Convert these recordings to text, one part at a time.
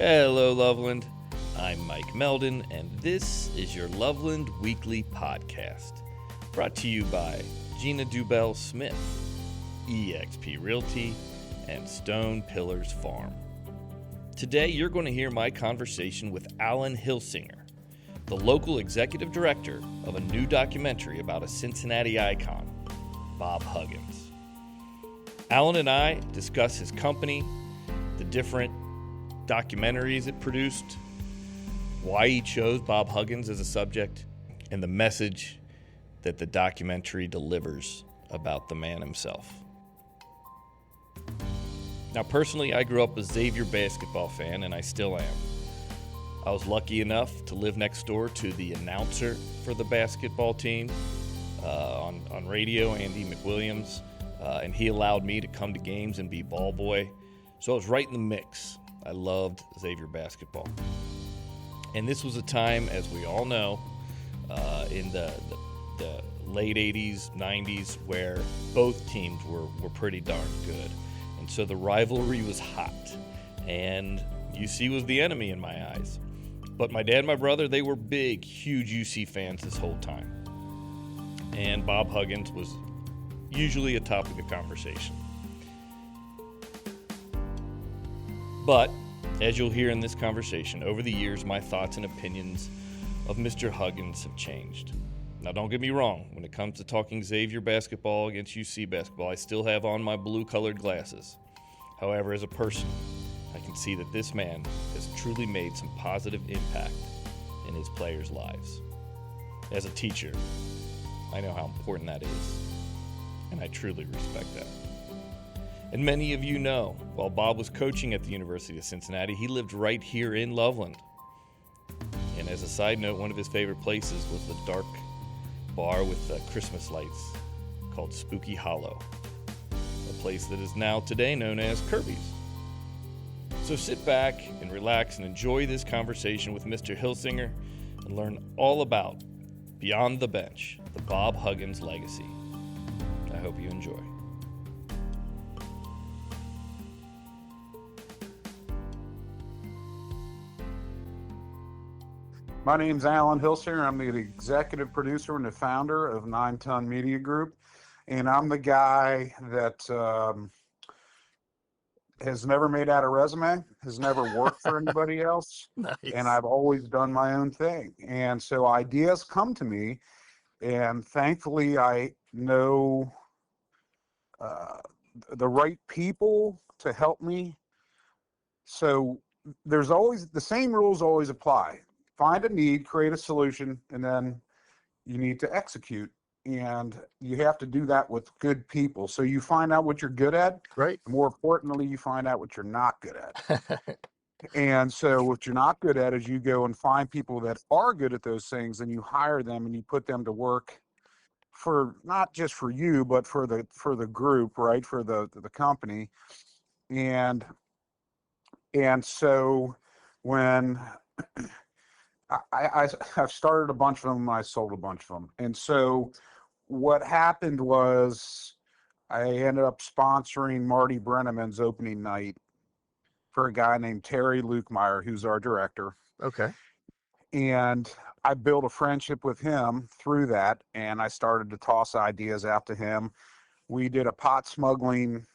Hello, Loveland. I'm Mike Meldon, and this is your Loveland Weekly Podcast, brought to you by Gina Dubell-Smith, eXp Realty, and Stone Pillars Farm. Today, you're going to hear my conversation with Allan Hilsinger, the local executive director of a new documentary about a Cincinnati icon, Bob Huggins. Allan and I discuss his company, the different documentaries it produced, why he chose Bob Huggins as a subject, and the message that the documentary delivers about the man himself. Now, personally, I grew up a Xavier basketball fan, and I still am. I was lucky enough to live next door to the announcer for the basketball team on radio, Andy McWilliams, and he allowed me to come to games and be ball boy. So I was right in the mix. I loved Xavier basketball. And this was a time, as we all know, in the late 80s, 90s, where both teams were pretty darn good. And so the rivalry was hot. And UC was the enemy in my eyes. But my dad and my brother, they were big, huge UC fans this whole time. And Bob Huggins was usually a topic of conversation. But, as you'll hear in this conversation, over the years, my thoughts and opinions of Mr. Huggins have changed. Now, don't get me wrong. When it comes to talking Xavier basketball against UC basketball, I still have on my blue-colored glasses. However, as a person, I can see that this man has truly made some positive impact in his players' lives. As a teacher, I know how important that is, and I truly respect that. And many of you know, while Bob was coaching at the University of Cincinnati, he lived right here in Loveland. And as a side note, one of his favorite places was the dark bar with Christmas lights called Spooky Hollow, a place that is now today known as Kirby's. So sit back and relax and enjoy this conversation with Mr. Hilsinger and learn all about Beyond the Bench, the Bob Huggins legacy. I hope you enjoy. My name's Allan Hilsinger. I'm the executive producer and the founder of 9 Ton Media Group. And I'm the guy that has never made out a resume, has never worked for anybody else. Nice. And I've always done my own thing. And so ideas come to me. And thankfully, I know the right people to help me. So there's always the same rules always apply. Find a need, create a solution, and then you need to execute. And you have to do that with good people. So you find out what you're good at. Right. More importantly, you find out what you're not good at. And so what you're not good at is you go and find people that are good at those things, and you hire them and you put them to work for not just for you, but for the group, right? For the company. And so when I've started a bunch of them, I sold a bunch of them. And so what happened was I ended up sponsoring Marty Brenneman's opening night for a guy named Terry Lukemeyer, who's our director. Okay. And I built a friendship with him through that, and I started to toss ideas out to him. We did a pot smuggling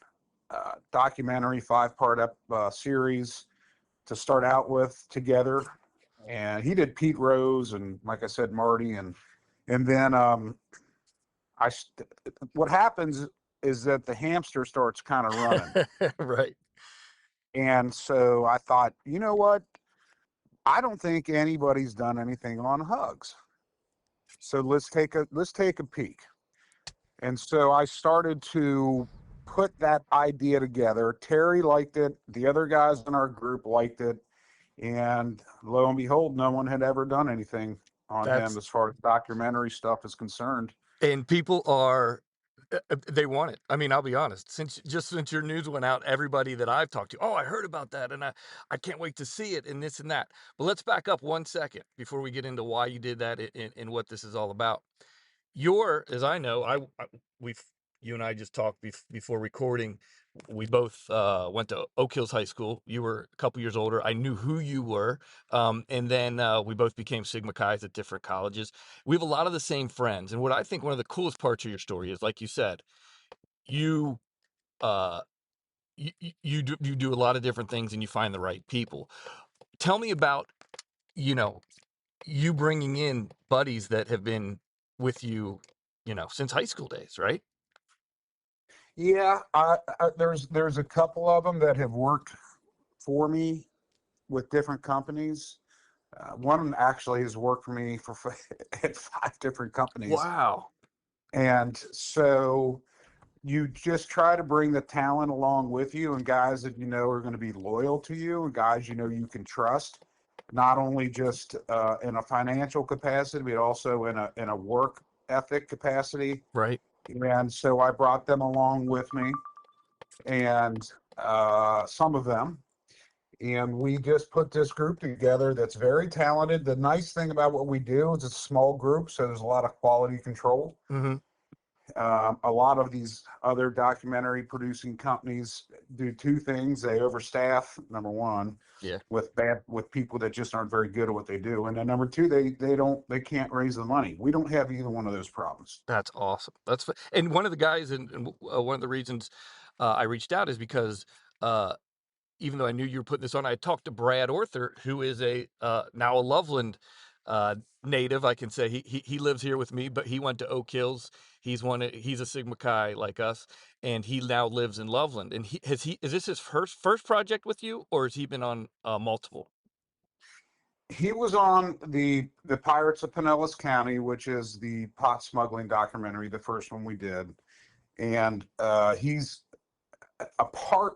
documentary 5-part series to start out with together. And he did Pete Rose and, like I said, Marty, and then what happens is that the hamster starts kind of running. Right. And so I thought, you know what? I don't think anybody's done anything on Hugs. So let's take a peek. And so I started to put that idea together. Terry liked it. The other guys in our group liked it. And lo and behold, no one had ever done anything on him as far as documentary stuff is concerned. And people they want it. I mean, I'll be honest. Since your news went out, everybody that I've talked to, I heard about that, and I can't wait to see it, and this and that. But let's back up 1 second before we get into why you did that and what this is all about. As I know, you and I just talked before recording. We both went to Oak Hills High School. You were a couple years older. I knew who you were. And then we both became Sigma Chi's at different colleges. We have a lot of the same friends. And what I think one of the coolest parts of your story is, like you said, you uh, you do a lot of different things and you find the right people. Tell me about, you know, you bringing in buddies that have been with you, since high school days, right? Yeah, there's a couple of them that have worked for me with different companies. One actually has worked for me for at 5 different companies, Wow. and so you just try to bring the talent along with you, and guys that you know are going to be loyal to you, and guys you know you can trust, not only just in a financial capacity, but also in a work ethic capacity. Right. And so I brought them along with me, and some of them, and we just put this group together that's very talented. The nice thing about what we do is it's a small group, so there's a lot of quality control. Mm-hmm. A lot of these other documentary producing companies do two things: they overstaff, number one, Yeah. with people that just aren't very good at what they do, and then number two, they can't raise the money. We don't have either one of those problems. That's awesome. And one of the guys, and one of the reasons I reached out is because uh, even though I knew you were putting this on, I talked to Brad Orther, who is a now a Loveland native. I can say he lives here with me, but he went to Oak Hills. He's a Sigma Chi like us, and he now lives in Loveland. And is this his first project with you, or has he been on multiple? He was on the Pirates of Pinellas County, which is the pot smuggling documentary, the first one we did, and he's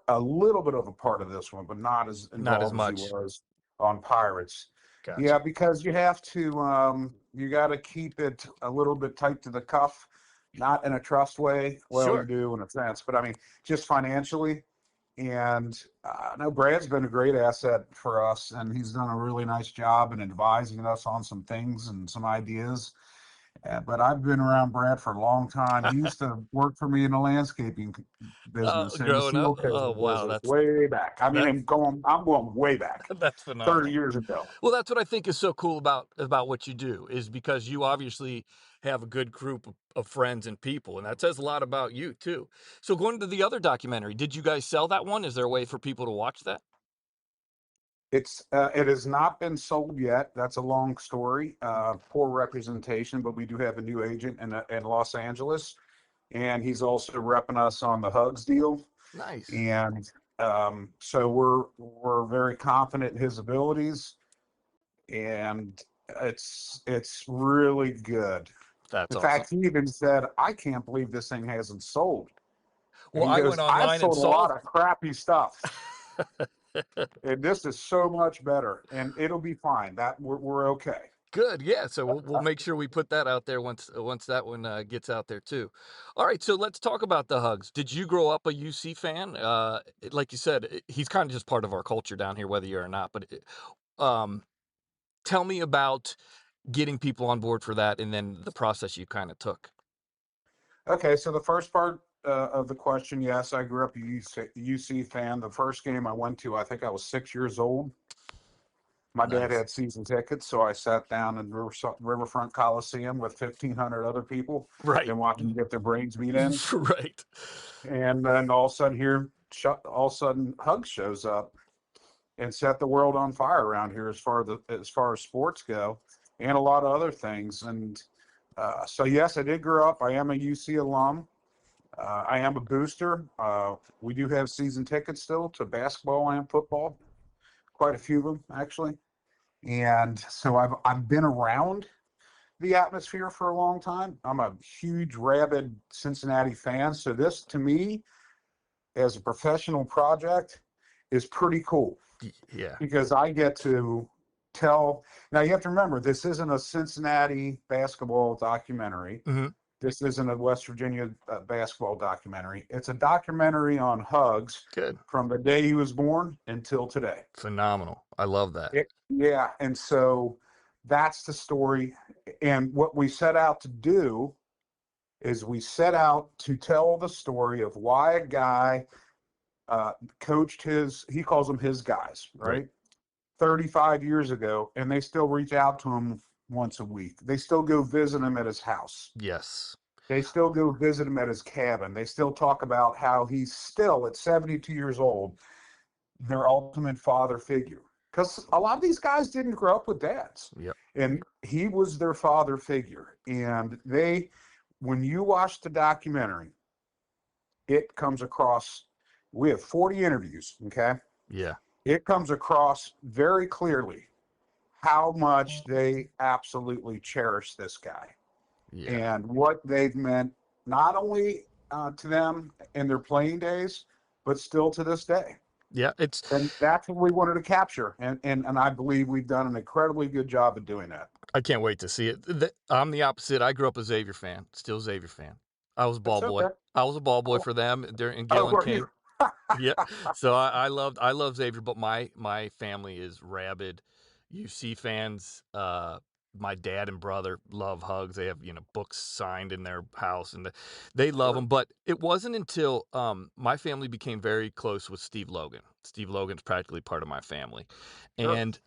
a little bit of a part of this one, but not as Not as involved as he much. was on Pirates. Gotcha. Yeah, because you have to, you got to keep it a little bit tight to the cuff, not in a trust way. Well, you Sure. do in a sense, but I mean, just financially. And no, Brad's been a great asset for us, and he's done a really nice job in advising us on some things and some ideas. But I've been around Brad for a long time. He used to work for me in the landscaping business and the Growing up. seal Oh coating wow, business way back. I mean, that's I'm going way back, that's 30 phenomenal. years ago. Well, that's what I think is so cool about what you do, is because you obviously have a good group of friends and people, and that says a lot about you too. So going to the other documentary, did you guys sell that one? Is there a way for people to watch that? It has not been sold yet. That's a long story. Poor representation, but we do have a new agent in Los Angeles, and he's also repping us on the Hugs deal. Nice. And so we're very confident in his abilities, and it's really good. That's In awesome. fact, he even said, "I can't believe this thing hasn't sold." And Well, he I goes, went "I've online and sold a saw. lot of crappy stuff, and this is so much better, and it'll be fine. That we're okay." Good, yeah. So we'll make sure we put that out there once that one gets out there too. All right, so let's talk about the Hugs. Did you grow up a UC fan? Like you said, he's kind of just part of our culture down here, whether you're or not. But um, tell me about getting people on board for that, and then the process you kind of took. Okay, so the first part of the question, yes, I grew up a UC fan. The first game I went to, I think I was 6 years old. My dad Nice. had season tickets, so I sat down in Riverfront Coliseum with 1,500 other people Right. and watched them get their brains beat in. Right. And then all of a sudden, all of a sudden, Hug shows up and set the world on fire around here as far as sports go, and a lot of other things. And so, yes, I did grow up. I am a UC alum. I am a booster. We do have season tickets still to basketball and football, quite a few of them actually. And so I've been around the atmosphere for a long time. I'm a huge rabid Cincinnati fan. So this to me, as a professional project, is pretty cool Yeah. because I get to tell. Now you have to remember, this isn't a Cincinnati basketball documentary. Hmm. This isn't a West Virginia basketball documentary. It's a documentary on Hugs Good. from the day he was born until today. Phenomenal. I love that. Yeah, and so that's the story. And what we set out to do is we set out to tell the story of why a guy coached he calls them his guys, right? 35 years ago, and they still reach out to him once a week. They still go visit him at his house. Yes. They still go visit him at his cabin. They still talk about how he's still, at 72 years old, their ultimate father figure. Because a lot of these guys didn't grow up with dads. Yep. And he was their father figure. And when you watch the documentary, it comes across, we have 40 interviews, okay? Yeah. It comes across very clearly how much they absolutely cherish this guy. Yeah. And what they've meant not only to them in their playing days, but still to this day. Yeah. And that's what we wanted to capture. And I believe we've done an incredibly good job of doing that. I can't wait to see it. I'm the opposite. I grew up a Xavier fan, still a Xavier fan. I was a ball That's boy. okay. I was a ball boy for them during Oh, Galen were King. you? Yeah. So I love Xavier, but my family is rabid UC fans. My dad and brother love Hugs. They have, books signed in their house, and they love Sure. him. But it wasn't until my family became very close with Steve Logan. Steve Logan's practically part of my family. Sure. And,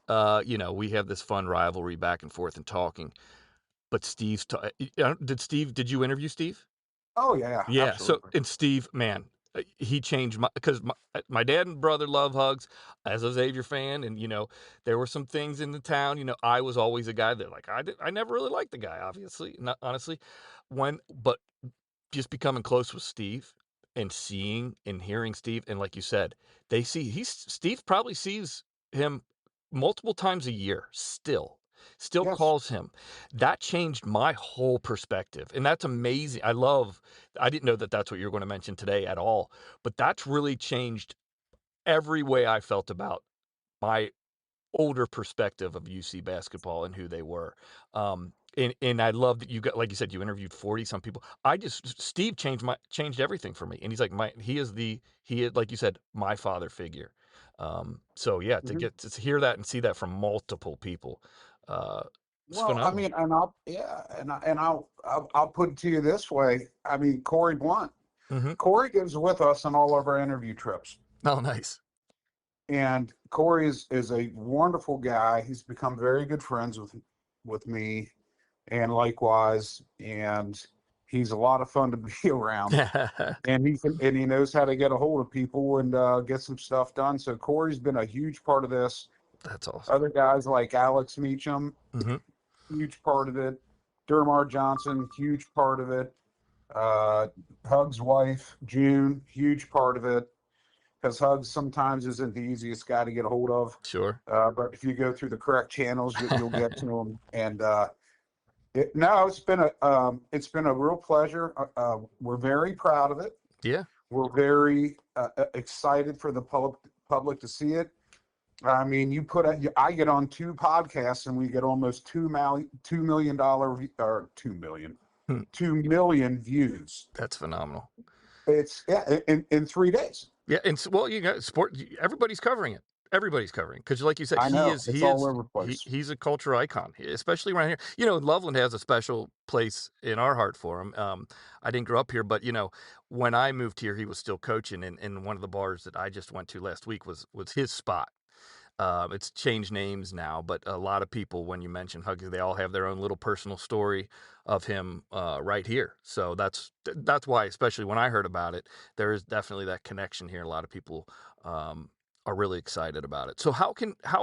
we have this fun rivalry back and forth and talking. But did you interview Steve? Oh, yeah, Yeah. So, absolutely. and Steve, man, he changed because my dad and brother love Hugs as a Xavier fan. And, there were some things in the town, I was always a guy that I never really liked the guy, obviously, not honestly, but just becoming close with Steve and seeing and hearing Steve. And like you said, Steve probably sees him multiple times a year still Yes. calls him. That changed my whole perspective. And that's amazing. I didn't know that that's what you were going to mention today at all, but that's really changed every way I felt about my older perspective of UC basketball and who they were. And I love that like you said, you interviewed 40 some people. Steve changed everything for me. And he's like, he is, like you said, my father figure. So yeah, to Mhm. get to hear that and see that from multiple people, it's Well, I phenomenal. mean, I'll put it to you this way. I mean, Corey Blunt. Hmm. Corey goes with us on all of our interview trips. Oh, nice. And Corey is a wonderful guy. He's become very good friends with me, and likewise. And he's a lot of fun to be around. And he knows how to get a hold of people and get some stuff done. So Corey's been a huge part of this. That's awesome. Other guys like Alex Meacham, Hmm. huge part of it. Dermar Johnson, huge part of it. Hug's wife, June, huge part of it. Because Hugs sometimes isn't the easiest guy to get a hold of. Sure. But if you go through the correct channels, you'll get to him. And it's been a real pleasure. We're very proud of it. Yeah. We're very excited for the public to see it. I mean, I get on 2 podcasts and we get almost Hmm. 2 million views. That's phenomenal. It's in 3 days. Yeah, and well, sport. Everybody's covering it. Everybody's covering because, like you said, I know it's all over the place. he's a culture icon, especially around here. Loveland has a special place in our heart for him. I didn't grow up here, but when I moved here, he was still coaching, and one of the bars that I just went to last week was his spot. It's changed names now, but a lot of people, when you mention Huggy, they all have their own little personal story of him right here. So that's why, especially when I heard about it, there is definitely that connection here. A lot of people are really excited about it. So how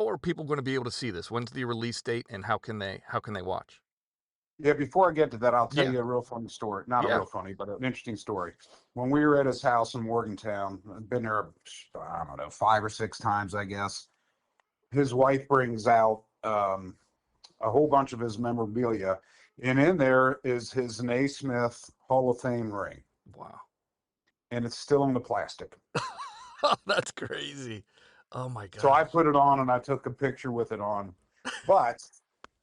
are people going to be able to see this? When's the release date, and how can they watch? Yeah, before I get to that, I'll tell Yeah, you a real funny story. Not a yeah, real funny, but an interesting story. When we were at his house in Morgantown, I've been there, I don't know, 5 or 6 times, I guess. His wife brings out a whole bunch of his memorabilia, and in there is his Naismith Hall of Fame ring, wow, and it's still in the plastic. that's crazy. Oh my So I gosh. put it on and I took a picture with it on. But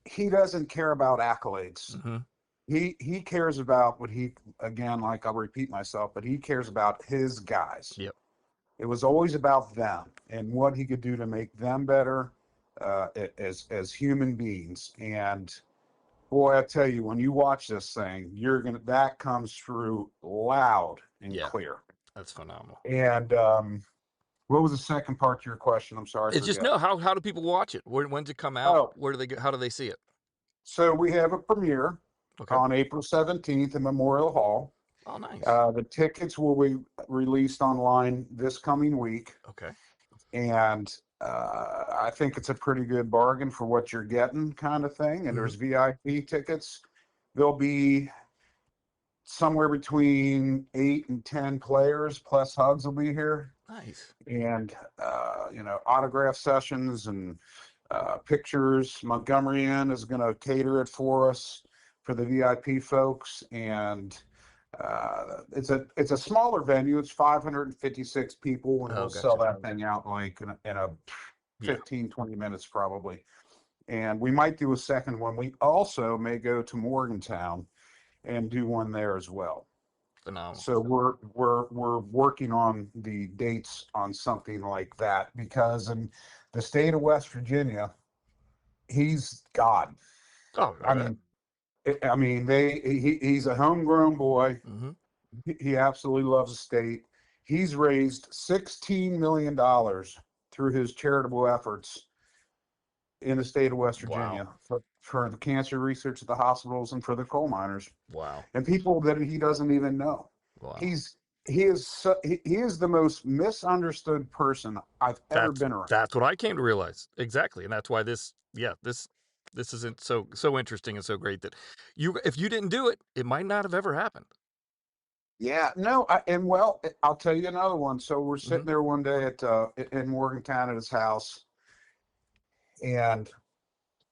he doesn't care about accolades. Hmm. He cares about again, like I'll repeat myself, but he cares about his guys. Yep. It was always about them and what he could do to make them better as human beings. And Boy, I tell you, when you watch this thing, that comes through loud and Yeah, clear. that's phenomenal. And what was the second part to your question? I'm sorry, I It's just forget. how do people watch it? When's it come out? Oh, Where do they go? How do they see it? so we have a premiere Okay. on April 17th in Memorial Hall. Oh, nice. The tickets will be released online this coming week. Okay. And I think it's a pretty good bargain for what you're getting, kind of thing. And there's VIP tickets. There'll be somewhere between 8 and 10 players, plus Hugs will be here. Nice. And autograph sessions and pictures. Montgomery Inn is going to cater it for us for the VIP folks. And it's a smaller venue. It's 556 people, and we'll sell that thing out like in a 15, 20 minutes probably. And we might do a second one. We also may go to Morgantown and do one there as well. Phenomenal. So we're working on the dates on something like that, because in the state of West Virginia, he's God. Oh, I mean, he's a homegrown boy. Mm-hmm. He absolutely loves the state. He's raised $16 million through his charitable efforts in the state of West Virginia for the cancer research at the hospitals and for the coal miners. Wow. And people that he doesn't even know. Wow. He is the most misunderstood person I've ever been around. That's what I came to realize. Exactly. And that's why this isn't so interesting and so great that if you didn't do it, it might not have ever happened. Yeah, no, I'll tell you another one. So we're sitting there one day in Morgantown at his house, and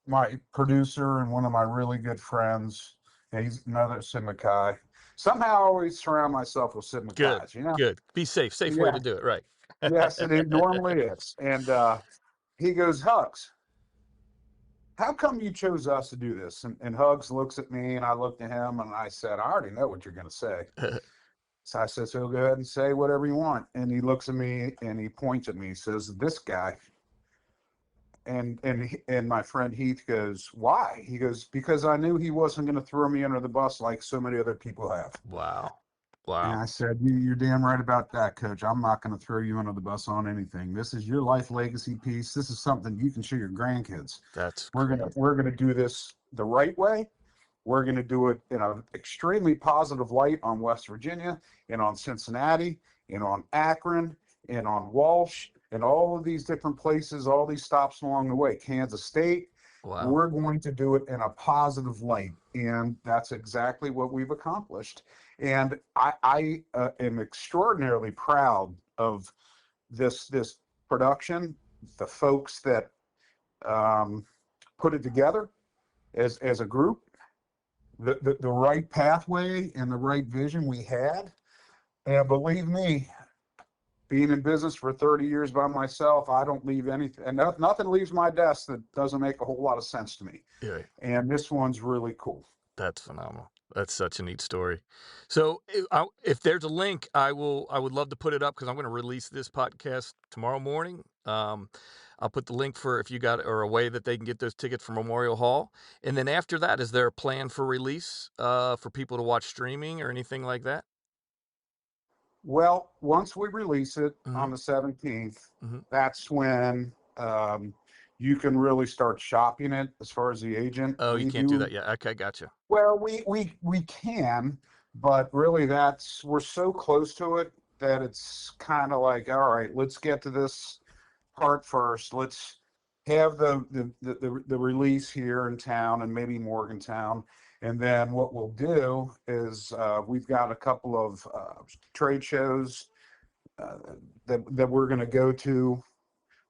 my producer and one of my really good friends, he's another Simacai. Somehow I always surround myself with Simacais. Good. Be safe. Safe way to do it, right? Yes, it normally is. And he goes, Hugs, how come you chose us to do this? And Hugs looks at me, and I looked at him, and I said, I already know what you're going to say. So I said, so go ahead and say whatever you want. And he looks at me, and he points at me. He says, this guy. And my friend Heath goes, why? He goes, because I knew he wasn't going to throw me under the bus like so many other people have. Wow. And I said, you're damn right about that, Coach. I'm not going to throw you under the bus on anything. This is your life legacy piece. This is something you can show your grandkids. We're gonna do this the right way. We're going to do it in an extremely positive light on West Virginia and on Cincinnati and on Akron and on Walsh and all of these different places, all these stops along the way, Kansas State. Wow. We're going to do it in a positive light. And that's exactly what we've accomplished. And I am extraordinarily proud of this production, the folks that put it together as a group. The right pathway and the right vision we had. And believe me, being in business for 30 years by myself, I don't leave anything, and nothing leaves my desk that doesn't make a whole lot of sense to me. Yeah. And this one's really cool. That's phenomenal. That's such a neat story. So if there's a link, I would love to put it up, because I'm going to release this podcast tomorrow morning. I'll put the link for if you got, or a way that they can get those tickets for Memorial Hall. And then after that, is there a plan for release for people to watch streaming or anything like that? Well, once we release it on the 17th, that's when you can really start shopping it as far as the agent. Oh, you can't do that yet. Okay, gotcha. Well, we can, but really we're so close to it that it's kind of like, all right, let's get to this part first. Let's have the release here in town and maybe Morgantown. And then what we'll do is we've got a couple of trade shows that we're going to go to.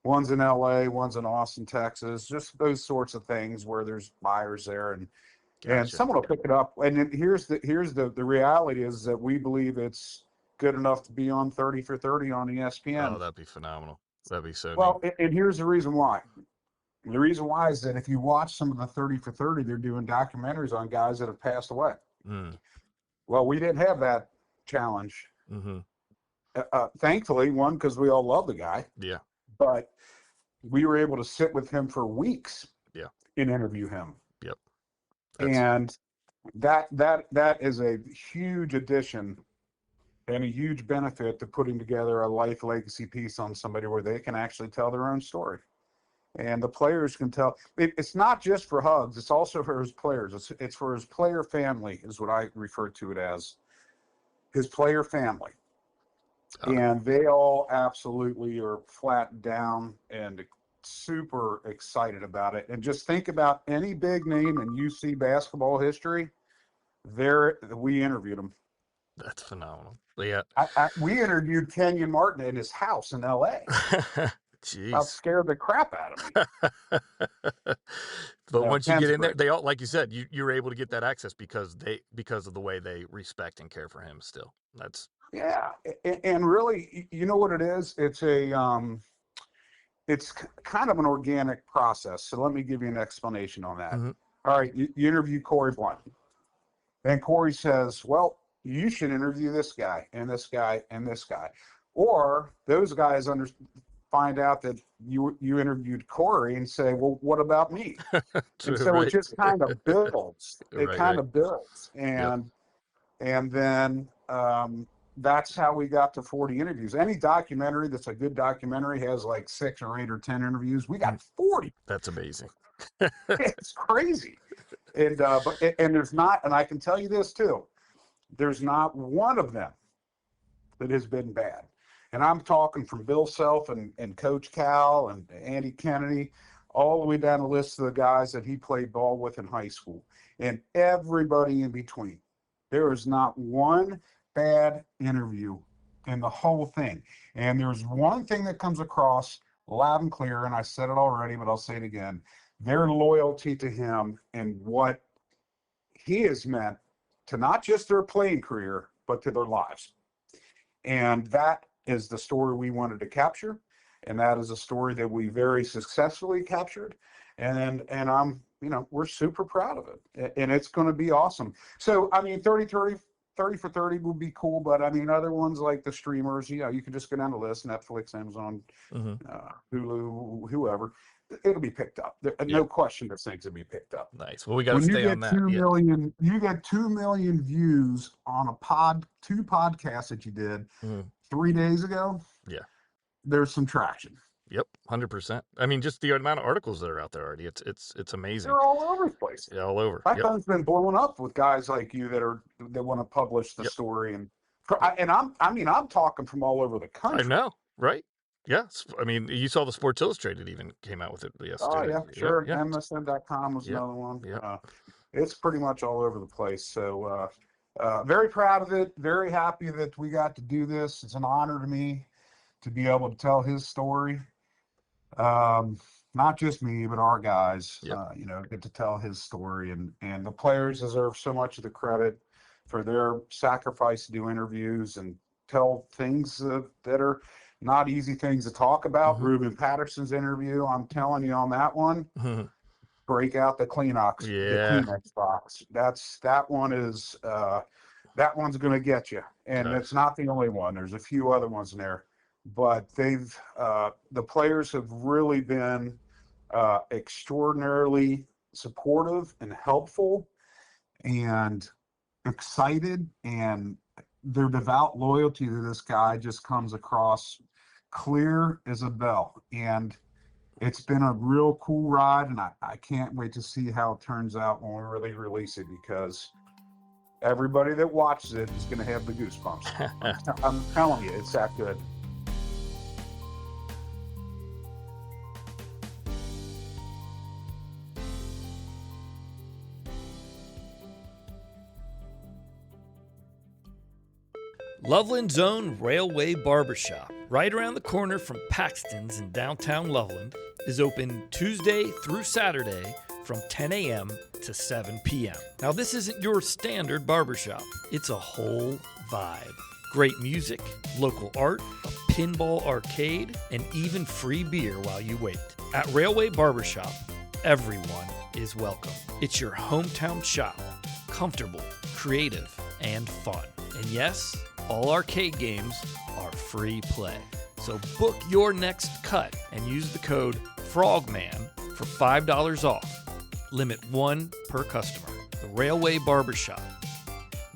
One's in LA, one's in Austin, Texas, just those sorts of things where there's buyers there, and someone will pick it up. And then here's the reality is that we believe it's good enough to be on 30 for 30 on ESPN. Oh, that'd be phenomenal. That'd be so well neat. And here's the reason why. The reason why is that if you watch some of the 30 for 30, they're doing documentaries on guys that have passed away. Well, we didn't have that challenge. Thankfully, one, because we all love the guy. Yeah. But we were able to sit with him for weeks. Yeah. And interview him. Yep. And that is a huge addition and a huge benefit to putting together a life legacy piece on somebody where they can actually tell their own story. And the players can tell. It's not just for Hugs, it's also for his players. It's for his player family, is what I refer to it as, his player family. And they all absolutely are flat down and super excited about it. And just think about any big name in UC basketball history. We interviewed them. That's phenomenal. Yeah. We interviewed Kenyon Martin in his house in LA. Jeez. That scared the crap out of me. But once you get in there, they all, like you said, you're able to get that access because of the way they respect and care for him still. Yeah. And really, you know what it is? It's it's kind of an organic process. So let me give you an explanation on that. Mm-hmm. All right. You interview Corey Blunt. Then Corey says, well, you should interview this guy and this guy and this guy. Or those guys find out that you interviewed Corey and say, well, what about me? And so it just kind of builds. It kind of builds. And then that's how we got to 40 interviews. Any documentary that's a good documentary has like 6 or 8 or 10 interviews. We got 40. That's amazing. It's crazy. And there's not, and I can tell you this too, there's not one of them that has been bad. And I'm talking from Bill Self and Coach Cal and Andy Kennedy, all the way down the list of the guys that he played ball with in high school, and everybody in between. There is not one bad interview in the whole thing. And there's one thing that comes across loud and clear, and I said it already, but I'll say it again. Their loyalty to him and what he has meant to not just their playing career, but to their lives. And that is the story we wanted to capture. And that is a story that we very successfully captured. And I'm, we're super proud of it. And it's going to be awesome. So, 30 for 30 would be cool. But other ones like the streamers, you can just go down the list, Netflix, Amazon, Hulu, whoever. It'll be picked up. No question that things will be picked up. Nice. Well, we got to stay on that. You get 2 million views on two podcasts that you did 3 days ago. Yeah. There's some traction. Yep, 100%. Just the amount of articles that are out there already. It's amazing. They're all over the place. Yeah, all over. My phone's been blowing up with guys like you that want to publish the story, and I'm talking from all over the country. I know, right? Yes. You saw the Sports Illustrated even came out with it yesterday. Oh, yeah, sure. Yeah. MSN.com was another one. Yeah. It's pretty much all over the place. So very proud of it. Very happy that we got to do this. It's an honor to me to be able to tell his story. Not just me, but our guys, get to tell his story. And the players deserve so much of the credit for their sacrifice to do interviews and tell things that are not easy things to talk about. Ruben Patterson's interview, I'm telling you on that one, break out the Kleenex, the Kleenex box. That one's going to get you. And it's not the only one. There's a few other ones in there, but the players have really been extraordinarily supportive and helpful and excited, and their devout loyalty to this guy just comes across clear as a bell. And it's been a real cool ride, and I can't wait to see how it turns out when we really release it, because everybody that watches it is going to have the goosebumps. I'm telling you, it's that good. Loveland's own Railway Barbershop, right around the corner from Paxton's in downtown Loveland, is open Tuesday through Saturday from 10 a.m. to 7 p.m. Now, this isn't your standard barbershop. It's a whole vibe. Great music, local art, a pinball arcade, and even free beer while you wait. At Railway Barbershop, everyone is welcome. It's your hometown shop, comfortable, creative, and fun. And yes, all arcade games are free play. So book your next cut and use the code FROGMAN for $5 off. Limit 1 per customer. the Railway Barbershop.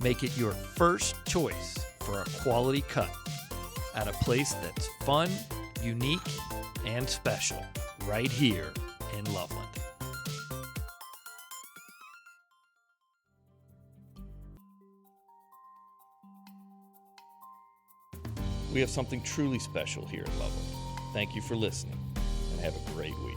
Make it your first choice for a quality cut at a place that's fun, unique, and special right here in Loveland. We have something truly special here in Loveland. Thank you for listening, and have a great week.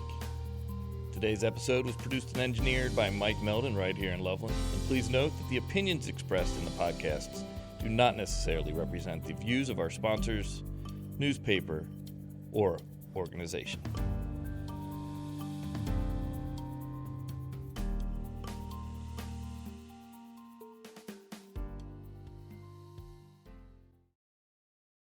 Today's episode was produced and engineered by Mike Meldon right here in Loveland. And please note that the opinions expressed in the podcasts do not necessarily represent the views of our sponsors, newspaper, or organization.